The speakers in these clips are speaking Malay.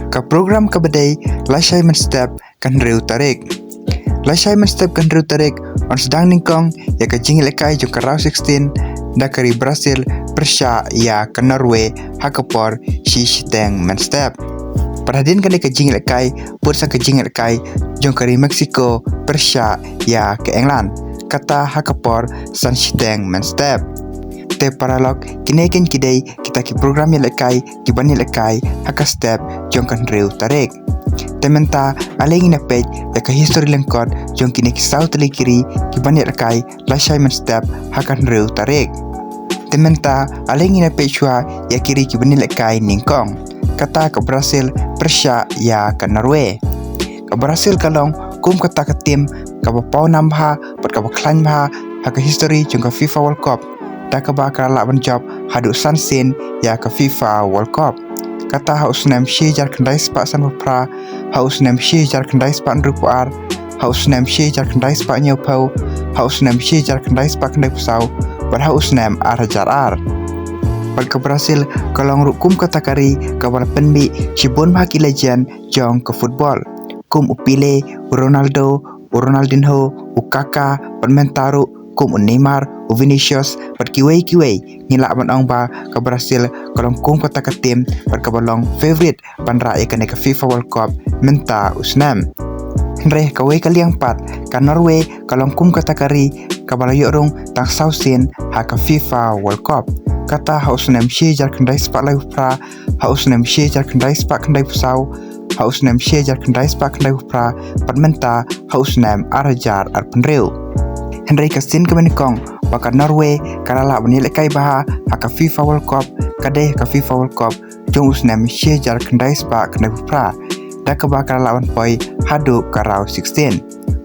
Ka program ka badai lashai mynstep kan reu tarik. Lashai mynstep kan reu tarik on sedang ningkong ya ka jingil ekai jong ka rau 16 dari Brazil Persia ya ka Norway hakapor si shiteng mynstep. Perhatian kan ka jingil ekai pursa ka jingil ekai jong kari Mexico Persia ya ke England kata hakapor san shiteng mynstep. Te paralog kinekin kidai kita ki program ya lekai ki bani lekai haka step jong kan reu tarik. Tementa aleng ina page ya ka history lengkot jong kini ki south kiri ki bani lekai lashai mynstep hakan reu tarik. Tementa aleng ina page wa ya kiri ki bani lekai ningkong kata ke Brazil Persia ya ke Norway. Ke Brazil kalong kum kata ke tim ka bapau nambha pat ka baklan bha haka history jong ka FIFA World Cup. Da ka ba ka la ban job hadu sansin ya ka FIFA World Cup. Kata haus nem shi jar kendai spa san pra, haus nem shi jar kendai spa rupuar, haus nem shi jar kendai spa nyopau, haus nem shi jar kendai spa kendai pusau, bar haus nem jar ar. Bar ke Brazil kalong rukum kata kari ka bala penbi cibon ba ki legend jong ke football. Kum upile Ronaldo, Ronaldinho, Kaka, Penmentaru kum Neymar, Vinicius, bar kiwei ngila ban ong ba ke Brazil kalong kum kata ka tim bar ka balong favorite ban ra ka ka FIFA World Cup menta usnam. Henry ka wei kaliang pat ka Norway kalong kum kata kari ka bala yorong tang sausin ha ka FIFA World Cup. Kata haus nem shi jar kendai spa lai pra, haus nem shi jar kendai spa kendai pusau, haus nem shi jar kendai spa kendai pra, padmenta haus nem arajar ar penreu. Henry kasin kemenikong baka Norway karala banil kai baha haka FIFA World Cup kadeh ka FIFA World Cup jong usnem shi jar kendai spa kendai pra. Da ka ba karala ban poi hadu karau 16.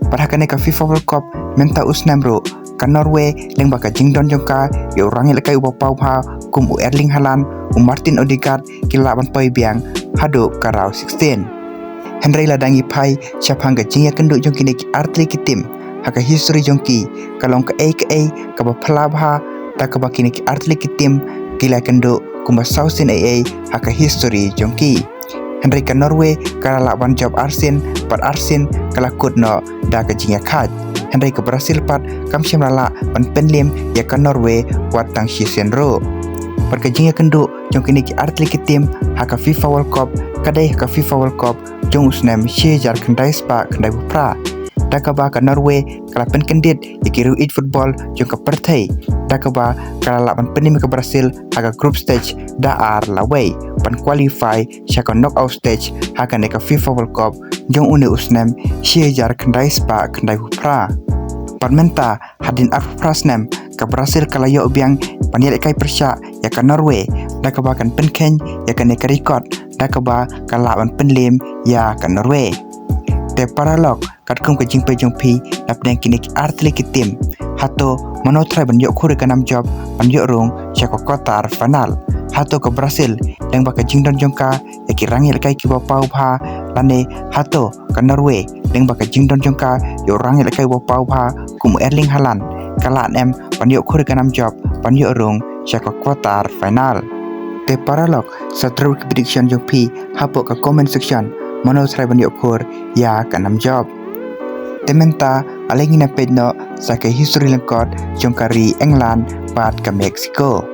Padahakane ka FIFA World Cup menta usnem ro ka Norway leng baka jingdon jongka yo rangil kai ubapau ha kum u Erling Haaland u Martin Odegaard kila ban poi biang hadu karau 16. Henry ladangi pai siap hangga jingya kenduk jong kini artli kitim haka history jongki kalong ka ka ba phalab ha ta ka ba kini ki artli kitim kila kendo kumba sausin haka history jongki. Henry ka Norway kala ban job arsin par arsin kala kudno da ka jingya khat. Henry ka Brazil pat kam syam lala ban penlim ya ka Norway wat tang season ro. Par ka jingya kendo jong kini ki artli kitim haka FIFA World Cup kadai ka FIFA World Cup jong usnem shi jar kendai spa kendai pra. Dakaba ka Norway kala pen kendit ikiru it football jong ka perthai. Dakaba kala laban penim ka Brazil haga group stage da ar laway pan qualify syaka knockout stage haga ne ka FIFA World Cup jong une usnem shiejar kendai spa kendai pra. Parmenta hadin ar prasnem ka Brazil kala yo biang panil kai Persia ya ka Norway. Dakaba kan penken ya ka ne ka record. Dakaba kala laban penlim ya ka Norway. Te paralog kat kum ka jingpe jongpi nap deng kini artli kitim hato manotrai ban yok khuri kanam job ban yok rong syako kotar final hato ke Brazil leng baka jingdon jongka yaki rangil kai ki bapau pha lane hato ka Norway leng baka jingdon jongka yo rangil kai bapau pha kum Erling Haaland kala em ban yok khuri kanam job ban yok rong syako kotar final. Te paralog satru prediction jongpi hapo ka comment section Mano try ban yokur ya kanam job. Tementa aleng ina pedno sa ka history lengkot jong kari England pat ka Mexico.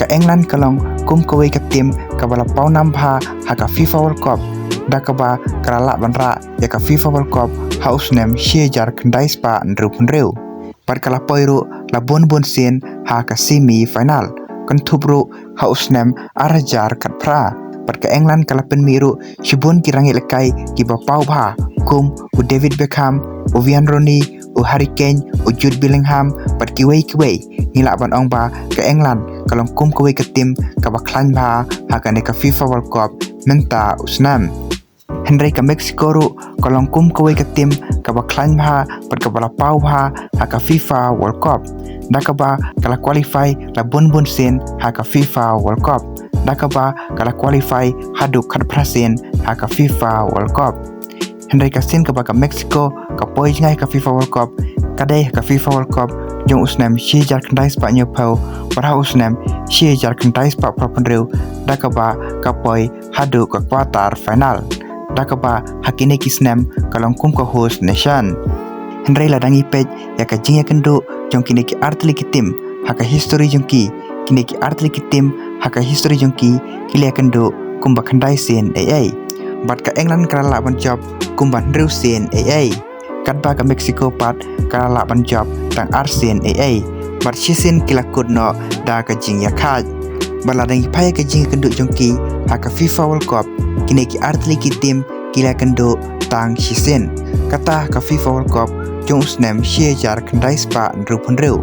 Ka England kalong kum kawai ka tim ka bala pau nambha ha ka FIFA World Cup. Da ka ba karala ban ra ya ka FIFA World Cup haus nem shiejar kendai spa nru punreu. Pat kala poiru la bon sin ha ka semi final. Kan tubru haus nem arajar kat pra. Pat ka England kala penmiru shibun kirangi lekai ki bapau bha kum u David Beckham u Wayne Rooney u Harry Kane u Jude Bellingham pat kiwei ngila ban ong ba ka England kalong kum kiwei ka tim ka baklan bha ha ka ne ka FIFA World Cup menta usnam. Henry ka Mexico ru kalong kum kiwei ka tim ka baklan bha pat ka balapau bha ha ka FIFA World Cup. Dakaba kala qualify la bun sin ha ka FIFA World Cup. Dakaba kala qualify hadu kat prasin ha ka FIFA World Cup. Henry kasin ka baka Mexico ka poi ngai ka FIFA World Cup kadai ka FIFA World Cup jong usnem shi jar kendai spa nyepau parah usnem shi jar kendai spa propenreu dakaba kapoi hadu ke kuarter final dakaba hakine kisnem kalong kum ke host nation Henry ladangi pej ya ka jing ya kendo jong kini ki art legitim haka history jong ki kini ki art legitim haka history jong ki kili ya kendo kumba kendai sen ai bat ka England kala laban job kumba Henry sen ai kadba ka Mexico pat kala laban job tang arsen ai bat shisen kila kudno da ka jing ya kaj baladangi paya ka jing kendo jong ki haka FIFA World Cup kini ki art legitim kila kendo tang shisen kata ka FIFA World Cup jong usnem shi jar kendai spa rupun reu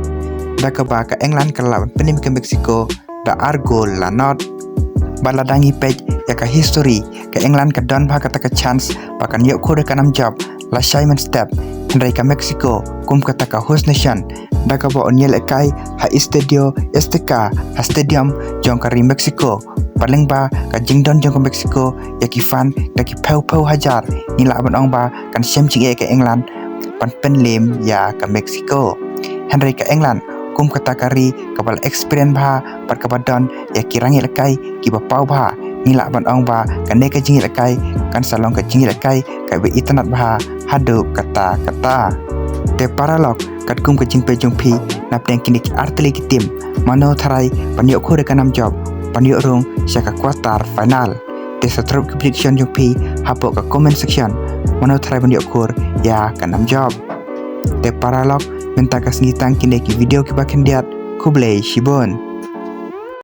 dakaba ka England kala penim ke Mexico da argol la not baladangi pej ya ka history ka England ka don bha kata ka chance pakan yok kode kanam job lashai mynstep Henry ka Mexico kum kata ka host nation dakaba onyel ekai ha estadio STK ha stadium jong kari Mexico paling ba ka jingdon jong ka Mexico ya ki fan da ki pau hajar ni la ban ong ba kan sem ching e ka England pan penlem ya ka Mexico Henry ka England kum kata kari kabal experience bha par kabadon ya kirangi lekai ki ba pau bha ni la ban ong ba kan ne ka jingi lekai kan salong ka jingi lekai ka be internet bha hadu kata te paralog kat kum ka jing pe jong phi nap deng kini ki art legitim mano tharai panyo khore kanam job panyo rong syaka quarter final te satrop ki prediction jong phi hapo ka comment section mano tharai panyo khor ya kanam job te paralog minta ka sengitang kini ki video ki bakendiat kublai shibon